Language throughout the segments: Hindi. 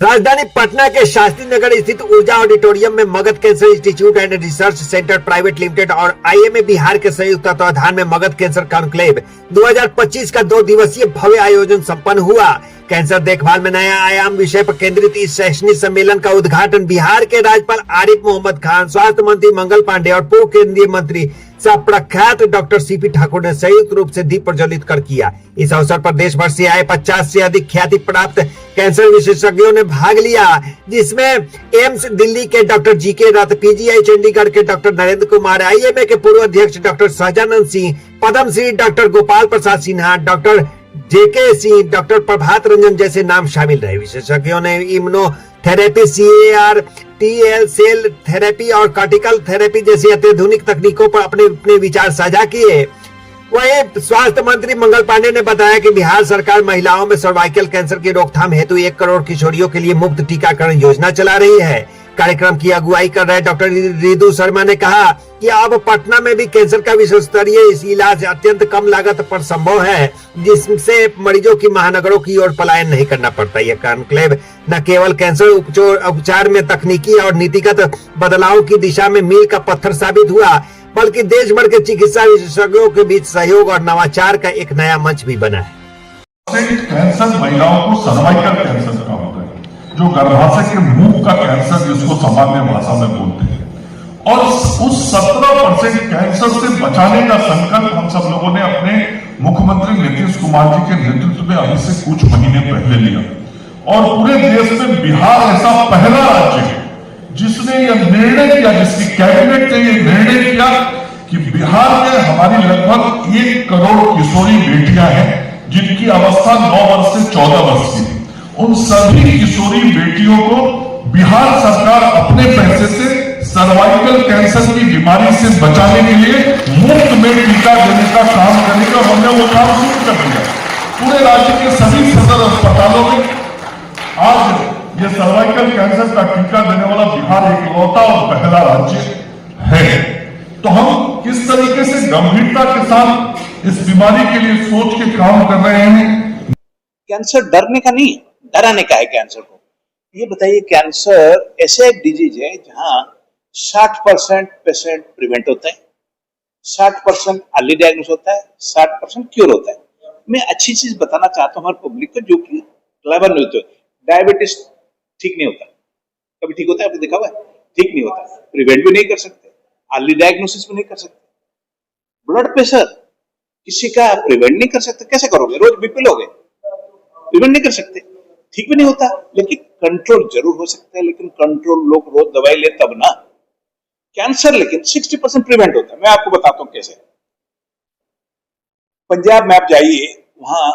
राजधानी पटना के शास्त्री नगर स्थित ऊर्जा ऑडिटोरियम में Magadh cancer institute and research centre private limited और आईएमए बिहार के संयुक्त तत्वाधान में मगध कैंसर कॉन्क्लेव 2025 का 2 दिवसीय भव्य आयोजन संपन्न हुआ। कैंसर देखभाल में नया आयाम विषय पर केंद्रित इस शैक्षणिक सम्मेलन का उद्घाटन बिहार के राज्यपाल आरिफ मोहम्मद खान, स्वास्थ्य मंत्री मंगल पांडे और पूर्व केंद्रीय मंत्री सह प्रख्यात डॉक्टर सीपी ठाकुर ने संयुक्त रूप से दीप प्रज्वलित कर किया। इस अवसर पर देश भर से आए 50 से अधिक ख्याति प्राप्त कैंसर विशेषज्ञों ने भाग लिया, जिसमें एम्स दिल्ली के doctor GK Rath, PGI Chandigarh के डॉक्टर नरेंद्र कुमार, आईएमए के पूर्व अध्यक्ष doctor Sahajanand Singh, Padmashri doctor Gopal Prasad Sinha, doctor JK Singh, doctor Prabhat Ranjan जैसे नाम शामिल रहे। विशेषज्ञों ने immunotherapy, CAR, TL cell therapy और कार्टिकल थेरेपी जैसी अत्याधुनिक तकनीकों पर अपने अपने विचार साझा किए। वहीं स्वास्थ्य मंत्री मंगल पांडे ने बताया कि बिहार सरकार महिलाओं में सर्वाइकल कैंसर की रोकथाम हेतु 1 करोड़ किशोरियों के लिए मुफ्त टीकाकरण योजना चला रही है। कार्यक्रम की अगुवाई कर रहे डॉक्टर रिदु शर्मा ने कहा कि अब पटना में भी कैंसर का विश्व स्तरीय इलाज अत्यंत कम लागत पर संभव है, जिससे मरीजों की महानगरों की ओर पलायन नहीं करना पड़ता। यह कॉन्क्लेव न केवल कैंसर उपचार में तकनीकी और नीतिगत बदलाव की दिशा में मील का पत्थर साबित हुआ, बल्कि देश भर के चिकित्सा विशेषज्ञों के बीच सहयोग और नवाचार का एक नया मंच भी बना है। कैंसर महिलाओं को सर्वाइकल कैंसर का होता है, जो गर्भाशय के मुंह का कैंसर जिसको सामान्य भाषा में बोलते हैं, और उस 17% कैंसर से बचाने का संकल्प हम सब लोगों ने अपने मुख्यमंत्री नीतीश कुमार जी के नेतृत्व में अभी से कुछ महीने पहले लिया। और पूरे देश में बिहार ऐसा पहला राज्य है जिसने यह निर्णय किया, जिसकी कैबिनेट ने यह निर्णय किया कि बिहार में हमारी लगभग 1 करोड़ किशोरी बेटियां हैं जिनकी अवस्था 9 वर्ष से 14 वर्ष की है। उन सभी किशोरी बेटियों को बिहार सरकार अपने पैसे से सर्वाइकल कैंसर की बीमारी से बचाने के लिए मुफ्त में टीका देने का काम करेगा। हमने वो काम शुरू कर दिया। पूरे राज्य के सभी सदर अस्पतालों में आज ये सर्वाइकल कैंसर का टीका देने वाला बिहार इकलौता और पहला राज्य है। तो हम किस तरीके से गंभीरता के साथ इस बीमारी के लिए सोच के काम कर रहे हैं। कैंसर डरने का नहीं, डराने का है कैंसर को। ये बताइए, कैंसर ऐसे एक डिजीज है जहां 60% पेशेंट प्रिवेंट होता है, 60% अर्ली डायग्नोस होता है, 60% क्योर होता है। मैं अच्छी चीज बताना चाहता हूं हमारे पब्लिक को, जो कि क्लेवर नहीं होते। डायबिटीज ठीक नहीं होता, कभी ठीक होता है? आपने देखा हुआ है? ठीक नहीं होता। प्रिवेंट भी नहीं कर सकते, अर्ली डायग्नोसिस भी नहीं कर सकते। ब्लड प्रेशर किसी का प्रिवेंट नहीं कर सकते, कैसे करोगे? रोज बीपी लोगे, प्रिवेंट नहीं कर सकते, ठीक भी नहीं होता। लेकिन कंट्रोल जरूर हो सकता है, लेकिन कंट्रोल लोग रोज दवाई ले तब ना। कैंसर लेकिन 60% प्रिवेंट होता है। मैं आपको बताता हूं कैसे। पंजाब में आप जाइए, वहां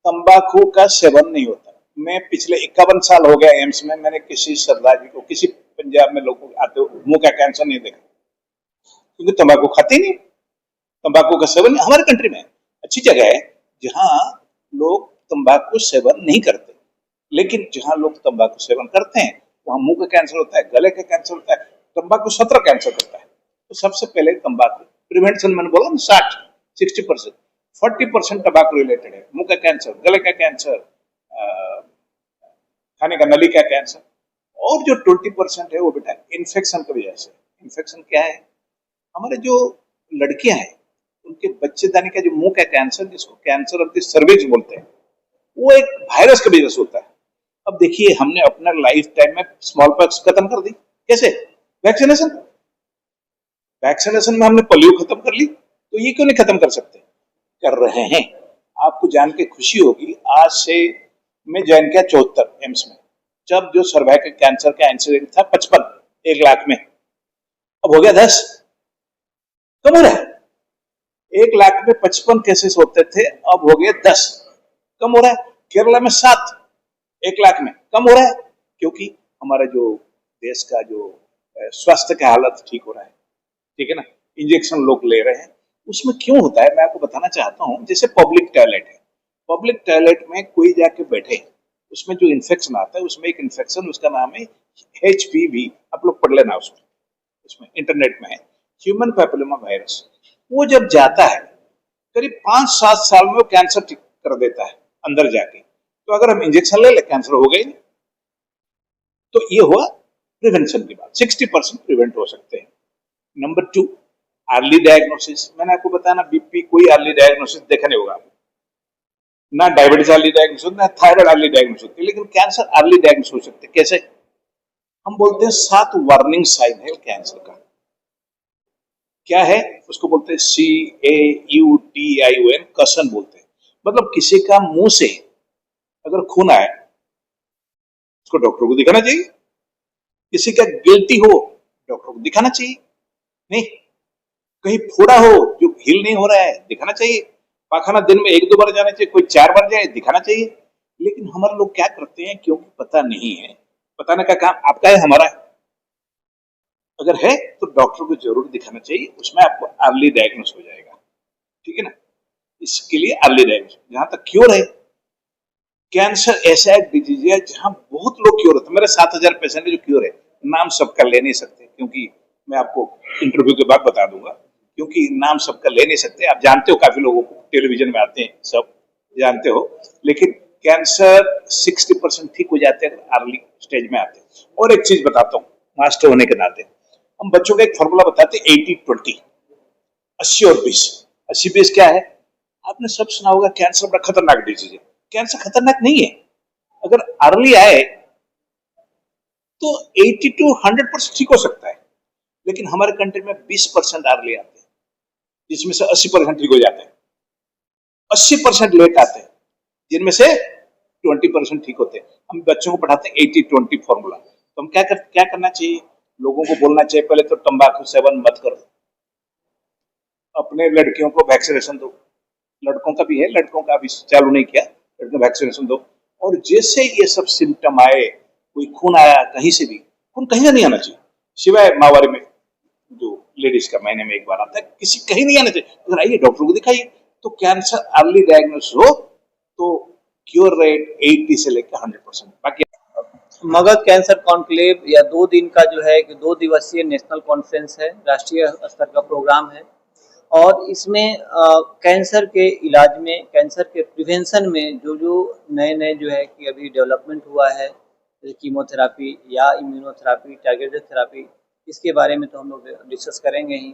तंबाकू का सेवन नहीं होता। मैं पिछले 51 साल हो गया एम्स में, मैंने किसी सरदार जी को, किसी पंजाब में लोगों आते मुंह का कैंसर नहीं देखा, क्योंकि तंबाकू खाते नहीं। तंबाकू का सेवन हमारे कंट्री में अच्छी जगह है जहां लोग तंबाकू सेवन नहीं करते, लेकिन जहां लोग तंबाकू सेवन करते हैं वहां मुंह का कैंसर होता है, गले का कैंसर होता है। तंबाकू 17 कैंसर करता है। तो सबसे पहले तंबाकू प्रिवेंशन, मैंने बोला ना, 60% 40% तंबाकू रिलेटेड है। मुंह का कैंसर, गले का कैंसर, खाने का नली का कैंसर। और जो 20% है वो बेटा इन्फेक्शन की वजह से। इन्फेक्शन क्या है? हमारे जो लड़कियां हैं उनके बच्चेदानी का जो मुंह का कैंसर, जिसको कैंसर ऑफ द सर्विक्स बोलते हैं, वो एक वायरस की वजह से होता है। अब देखिए, हमने अपना लाइफ टाइम में स्मॉल पॉक्स खत्म कर दी। कैसे? वैक्सीनेशन में हमने पोलियो खत्म कर ली, तो ये क्यों नहीं खत्म कर सकते? कर रहे हैं। आपको जान के खुशी होगी, आज से मैं ज्वाइन किया 74 एम्स में, जब जो सर्वाइकल कैंसर का इंसिडेंट था 55 1 लाख में, अब हो गया 10। कम हो रहा है। 1 लाख में 55 केसेस होते थे, अब हो गए 10। कम हो रहा है। केरला में 7 1 लाख में, कम हो रहा है। क्योंकि हमारा जो देश का जो स्वास्थ्य का हालत ठीक हो रहा है, ठीक है ना। इंजेक्शन लोग ले रहे हैं। उसमें क्यों होता है मैं आपको बताना चाहता हूं। जैसे पब्लिक टॉयलेट है, पब्लिक टॉयलेट में कोई जाके बैठे, उसमें जो इन्फेक्शन आता है, उसमें एक इन्फेक्शन, उसका नाम है HPV। आप लोग पढ़ लेना, उसमें इंटरनेट में है, ह्यूमन पैपिलोमा वायरस। वो जब जाता है करीब 5-7 साल में वो कैंसर ठीक कर देता है अंदर जाके। तो अगर हम इंजेक्शन ले ले, कैंसर हो गई नहीं। तो ये हुआ प्रिवेंशन की बात, 60% प्रिवेंट हो सकते हैं। Number 2, early diagnosis. मैंने आपको बताया ना, बीपी कोई अर्ली डायग्नोसिस देखा नहीं होगा आपको, ना डायबिटीज अर्ली डायग्नोसिस, ना थायराइड अर्ली डायग्नोसिस, लेकिन कैंसर अर्ली डायग्नोसिस हो सकते हैं। कैसे? हम बोलते हैं 7 वार्निंग साइन है कैंसर का। क्या है? उसको बोलते हैं CAUTION, कसन बोलते हैं। मतलब किसी का मुंह से अगर खून आए, उसको डॉक्टर को दिखाना चाहिए। किसी का गिल्टी हो, डॉक्टर को दिखाना चाहिए। नहीं, कहीं फोड़ा हो जो हील नहीं हो रहा है, दिखाना चाहिए। पाखाना दिन में 1-2 बार जाना चाहिए, कोई 4 बार जाए, दिखाना चाहिए। लेकिन हमारे लोग क्या करते हैं, क्योंकि पता नहीं है, बताने का काम आपका है, हमारा है। अगर है तो डॉक्टर को जरूर दिखाना चाहिए, उसमें आपको अर्ली डायग्नोस हो जाएगा। ठीक है ना? इसके लिए अर्ली डायग्नोस। जहां तक क्योर है, कैंसर ऐसा एक डिजीज है जहां बहुत लोग क्योर होते हैं। मेरे 7,000 पेशेंट है जो क्योर है। नाम सबका ले नहीं सकते, क्योंकि मैं आपको इंटरव्यू के बाद बता दूंगा, क्योंकि नाम सबका ले नहीं सकते। आप जानते हो, काफी लोगों को टेलीविजन में आते हैं, सब जानते हो। लेकिन कैंसर 60% ठीक हो जाते हैं अर्ली स्टेज में आते हैं। और एक चीज बताता हूँ, मास्टर होने के नाते हम बच्चों का एक फॉर्मूला बताते हैं, 80-20, 80 और 20। 80-20 क्या है? आपने सब सुना होगा, कैंसर बड़ा खतरनाक डिजीज है। कैंसर खतरनाक नहीं है। अगर अर्ली आए तो 80 to 100% ठीक हो सकता है। लेकिन हमारे कंट्री में 20% अर्ली आते हैं, जिसमें से 80% ठीक हो जाते हैं। 80% लेट आते हैं, जिनमें से 20% ठीक होते हैं। हम बच्चों को पढ़ाते हैं 80-20 फॉर्मूला। तो हम क्या करना चाहिए? लोगों को बोलना चाहिए, पहले तो तंबाकू सेवन मत करो, अपने लड़कियों को वैक्सीनेशन दो। लड़कों का भी है, लड़कों का अभी चालू नहीं किया, लड़कों वैक्सीनेशन दो। और जैसे ये सब सिम्टम आए, कोई खून आया कहीं से भी, खून कहीं से नहीं आना चाहिए, सिवाय माहवारी में जो लेडीज का महीने में एक बार आता है, किसी कहीं नहीं आना चाहिए। अगर आइए डॉक्टर को दिखाइए। तो कैंसर अर्ली डायग्नोस हो तो क्योर रेट 80 से लेकर 100%। बाकी मगध कैंसर कॉन्क्लेव या 2 दिन का जो है कि 2 दिवसीय नेशनल कॉन्फ्रेंस है, राष्ट्रीय स्तर का प्रोग्राम है। और इसमें कैंसर के इलाज में, कैंसर के प्रिवेंशन में जो जो नए जो है कि अभी डेवलपमेंट हुआ है, जैसे कीमोथेरापी या इम्यूनोथेरापी, टारगेटेड थेरापी, इसके बारे में तो हम लोग डिस्कस करेंगे ही।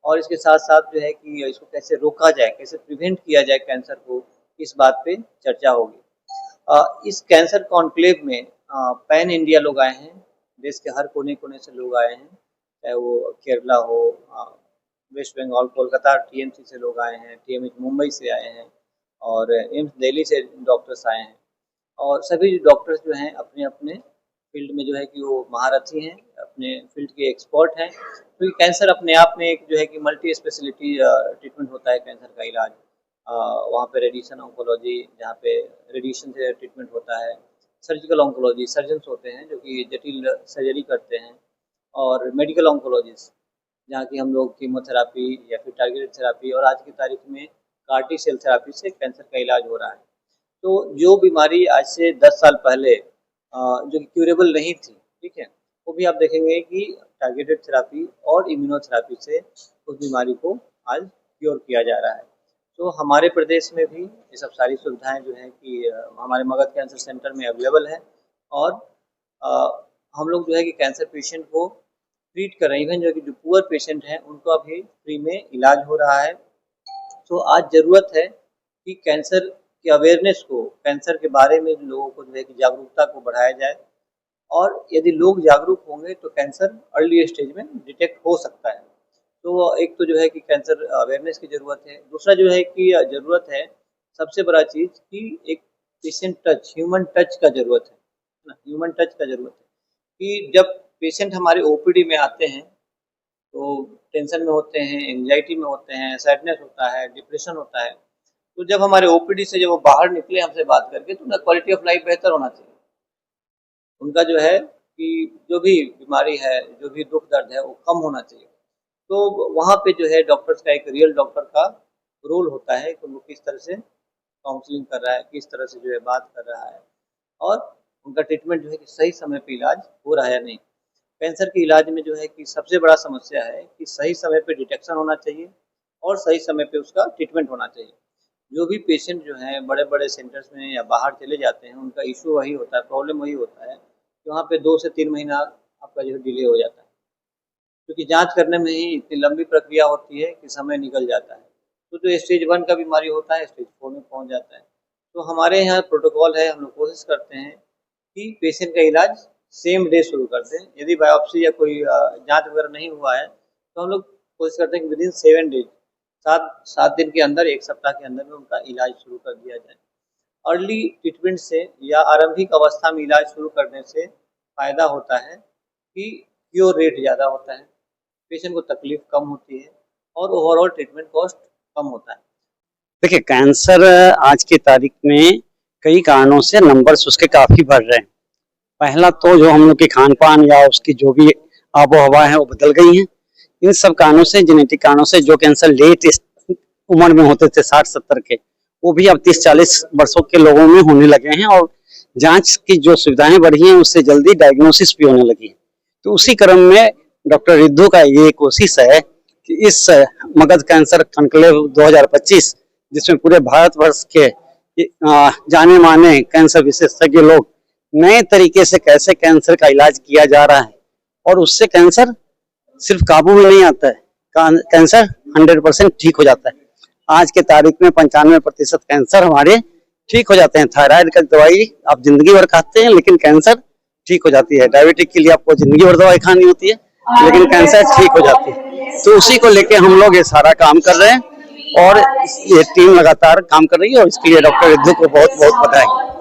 और इसके साथ साथ जो है कि इसको कैसे रोका जाए, कैसे प्रिवेंट किया जाए कैंसर को, इस बात पे चर्चा होगी। इस कैंसर कॉन्क्लेव में पैन इंडिया लोग आए हैं, देश के हर कोने कोने से लोग आए हैं, चाहे वो केरला हो, वेस्ट बंगाल, कोलकाता TMC से लोग आए हैं, TMH मुंबई से आए हैं, और एम्स दिल्ली से डॉक्टर्स आए हैं। और सभी डॉक्टर्स जो हैं अपने अपने फील्ड में जो है कि वो महारथी हैं, अपने फील्ड के एक्सपर्ट हैं। क्योंकि कैंसर अपने आप में एक जो है कि मल्टी स्पेशलिटी ट्रीटमेंट होता है कैंसर का इलाज। वहाँ पे रेडिएशन ऑन्कोलॉजी, जहाँ पे रेडिएशन से ट्रीटमेंट होता है। सर्जिकल ऑन्कोलॉजी, सर्जन्स होते हैं जो कि जटिल सर्जरी करते हैं। और मेडिकल ऑन्कोलॉजिस्ट, जहाँ की हम लोग कीमोथेरापी या फिर टारगेटेड थेरापी, और आज की तारीख में CAR-T सेल थेरापी से कैंसर का इलाज हो रहा है। तो जो बीमारी आज से 10 साल पहले जो क्यूरेबल नहीं थी, ठीक है, वो भी आप देखेंगे कि टारगेटेड थेरापी और इम्यूनोथेरापी से उस बीमारी को आज क्योर किया जा रहा है। तो हमारे प्रदेश में भी ये सब सारी सुविधाएं जो हैं कि हमारे मगध कैंसर सेंटर में अवेलेबल है। और हम लोग जो है कि कैंसर पेशेंट को ट्रीट कर रहे हैं। इवन जो पुअर पेशेंट हैं उनको अभी फ्री में इलाज हो रहा है। तो आज ज़रूरत है कि कैंसर के अवेयरनेस को, कैंसर के बारे में लोगों को जो है कि जागरूकता को बढ़ाया जाए। और यदि लोग जागरूक होंगे तो कैंसर अर्ली स्टेज में डिटेक्ट हो सकता है। तो एक तो जो है कि कैंसर अवेयरनेस की ज़रूरत है। दूसरा जो है कि ज़रूरत है, सबसे बड़ा चीज़ कि एक पेशेंट टच, ह्यूमन टच का ज़रूरत है ना, ह्यूमन टच का ज़रूरत है। कि जब पेशेंट हमारे OPD में आते हैं तो टेंशन में होते हैं, एंजाइटी में होते हैं, सैडनेस होता है, डिप्रेशन होता है। तो जब हमारे OPD से जब वो बाहर निकले हमसे बात करके, तो उनका क्वालिटी ऑफ लाइफ बेहतर होना चाहिए। उनका जो है कि जो भी बीमारी है, जो भी दुख दर्द है, वो कम होना चाहिए। तो वहाँ पे जो है डॉक्टर्स का, एक रियल डॉक्टर का रोल होता है कि वो किस तरह से काउंसलिंग कर रहा है, किस तरह से जो है बात कर रहा है, और उनका ट्रीटमेंट जो है कि सही समय पे इलाज हो रहा है या नहीं। कैंसर के इलाज में जो है कि सबसे बड़ा समस्या है कि सही समय पे डिटेक्शन होना चाहिए और सही समय पे उसका ट्रीटमेंट होना चाहिए। जो भी पेशेंट जो हैं बड़े-बड़े सेंटर्स में या बाहर चले जाते हैं, उनका इश्यू वही होता है, प्रॉब्लम वही होता है कि वहाँ पे 2 से 3 महीना आपका जो है डिले हो जाता है, क्योंकि जांच करने में ही इतनी लंबी प्रक्रिया होती है कि समय निकल जाता है। तो जो स्टेज 1 का बीमारी होता है स्टेज 4 में पहुँच जाता है। तो हमारे यहाँ प्रोटोकॉल है, हम लोग कोशिश करते हैं कि पेशेंट का इलाज सेम डे शुरू कर दें। यदि बायोप्सी या कोई जांच वगैरह नहीं हुआ है तो हम लोग कोशिश करते हैं कि विदिन 7 डेज 7 दिन के अंदर, 1 सप्ताह के अंदर में उनका इलाज शुरू कर दिया जाए। अर्ली ट्रीटमेंट से या आरंभिक अवस्था में इलाज शुरू करने से फ़ायदा होता है कि क्योर रेट ज़्यादा होता है, पेशेंट को तकलीफ कम होती है और ओवरऑल ट्रीटमेंट कॉस्ट कम होता है। देखिए, कैंसर आज की तारीख में कई कारणों से नंबर्स उसके काफी बढ़ रहे हैं। पहला तो जो हम लोग के खान पान या उसकी जो भी आबो हवा है वो बदल गई है। इन सब कारणों से, जेनेटिक कारणों से जो कैंसर लेट उम्र में होते थे 60-70 के, वो भी अब 30-40 वर्षों के लोगों में होने लगे हैं और जांच की जो सुविधाएं बढ़ी हैं उससे जल्दी डायग्नोसिस भी होने लगी है। तो उसी क्रम में डॉक्टर रिद्धू का ये कोशिश है कि इस मगध कैंसर कॉन्क्लेव 2025, जिसमें पूरे भारतवर्ष के जाने माने कैंसर विशेषज्ञ लोग नए तरीके से कैसे कैंसर का इलाज किया जा रहा है और उससे कैंसर सिर्फ काबू में नहीं आता है, कैंसर 100% ठीक हो जाता है। आज के तारीख में 95% कैंसर हमारे ठीक हो जाते हैं। थायराइड का दवाई आप जिंदगी भर खाते हैं लेकिन कैंसर ठीक हो जाती है। डायबिटिक के लिए आपको जिंदगी भर दवाई खानी होती है लेकिन कैंसर ठीक हो जाती है। तो उसी को लेके हम लोग ये सारा काम कर रहे हैं और ये टीम लगातार काम कर रही है और इसके लिए डॉक्टर रिद्धू को बहुत बहुत बधाई।